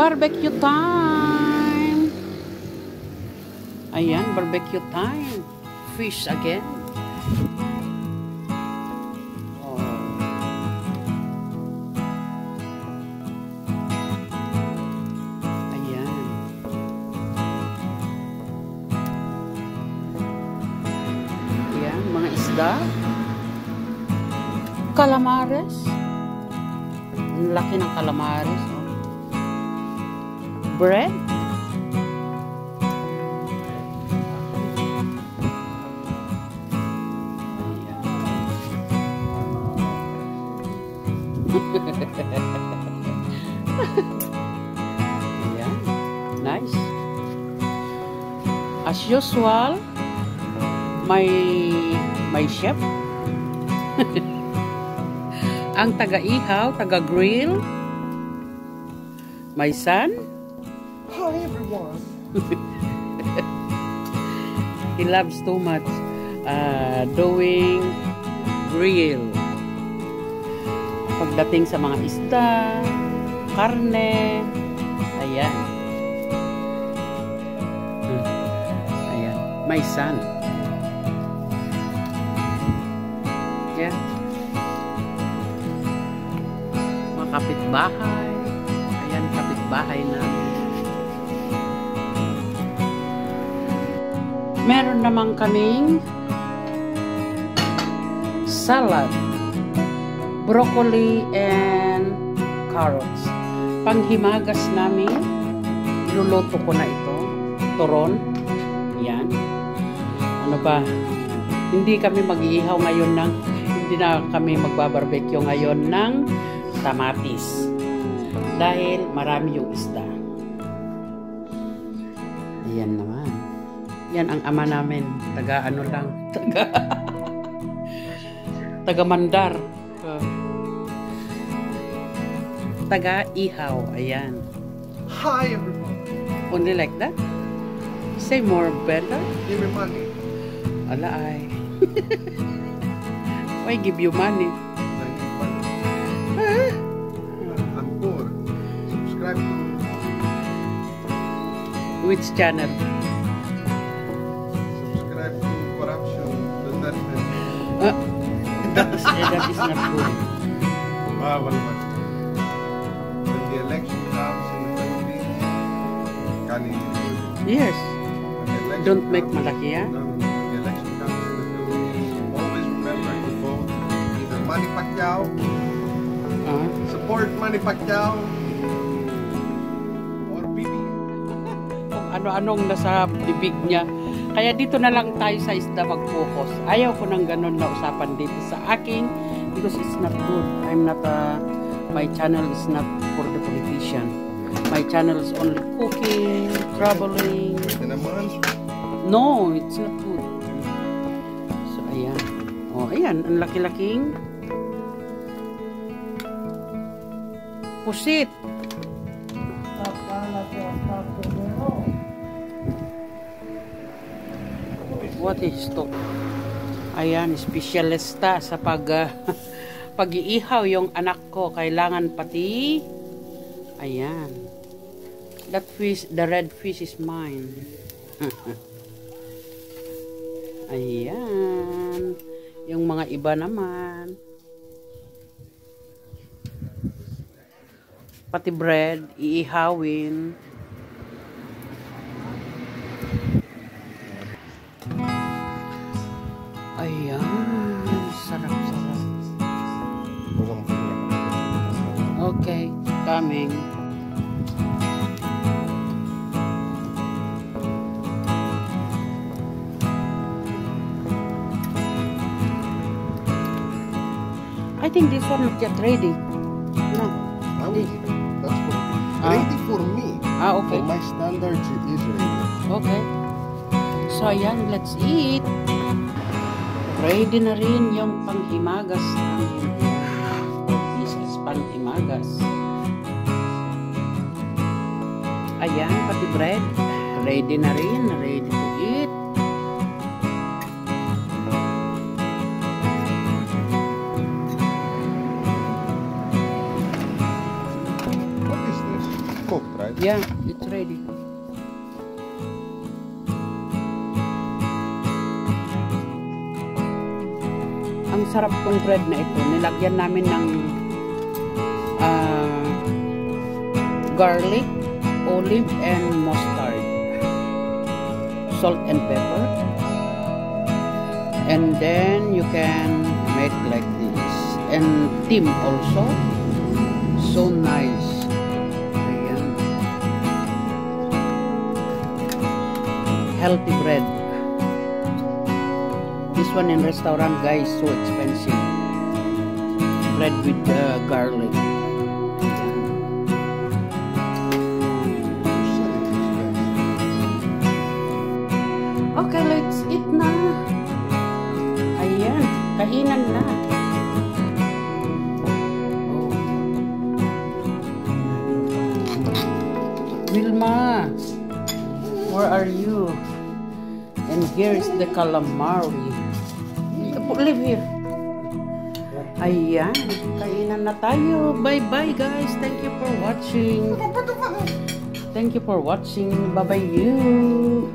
Barbecue time! Ayan, barbecue time. Fish again. Oh. Ayan. Ayan, mga isda. Calamares. Ang laki ng calamares. Oh. Bread. Ayan. Nice. As usual, may chef. Ang taga-ihaw, taga-grill. My son. Hi everyone. He loves too much doing grill. Pagdating sa mga isda, karne, ayan. Ayan, my son. Ayan. Mga kapitbahay. Ayan, kapitbahay namin. Meron naman kaming salad. Broccoli and carrots. Panghimagas namin, iluluto ko na ito. Turon. Yan. Ano ba? Hindi kami mag-iihaw ngayon hindi na kami magbabarbecue ngayon ng tamatis. Dahil marami yung isda. Yan naman. Yan ang ama namin. Taga ano lang. Taga mandar. Taga-ihaw. Ayan. Hi everyone. Only like that? Say more better? Give me money. Ala ay. Why give you money? I need money. I'm poor. Subscribe to Which channel? subscribe to corruption. That is not good. Bawal man. When the election comes in the Philippines, kanin. Yes. When the election Don't make comes- malaki, ah. No, when the election comes in the Philippines, always remember to vote either Manny Pacquiao, support Manny Pacquiao, or BBM. Kung ano-anong nasa bibig niya. Kaya dito na lang tayo sa isda mag-focus. Ayaw ko ng ganun na usapan dito sa aking because it's not good. My channel is not for the politician. My channel is only cooking, traveling. Ito naman. No, it's not good. So, ayan. Oh, ayan. Ang laki-laking pusit. What is to? Ayan, specialista sa pag-iihaw yung anak ko. Kailangan pati. Ayan. That fish, the red fish is mine. Ayan. Yung mga iba naman. Pati bread, iihawin. Ayan. Sarap-sarap. Okay, coming. I think this one not yet ready. No. That's ready for me. Okay. For my standards, it is ready. Okay. So, ayan, let's eat. Ready na rin yung panghimagas namin. This is panghimagas. Ayan, pati bread. Ready na rin. Ready to eat. Yeah, it's ready. Ang sarap tong bread na ito. Nilagyan namin ng garlic, olive, and mustard. Salt and pepper. And then you can make like this. And thyme also. So nice. Ayan. Healthy bread. This one in restaurant, guys, so expensive. Bread with garlic. Okay, let's eat na. Ayan, kainan na. Oh. Wilma, where are you? And here is the calamari. Live here. Ayan, kainan na tayo. Bye-bye, guys. Thank you for watching. Thank you for watching. Bye-bye you.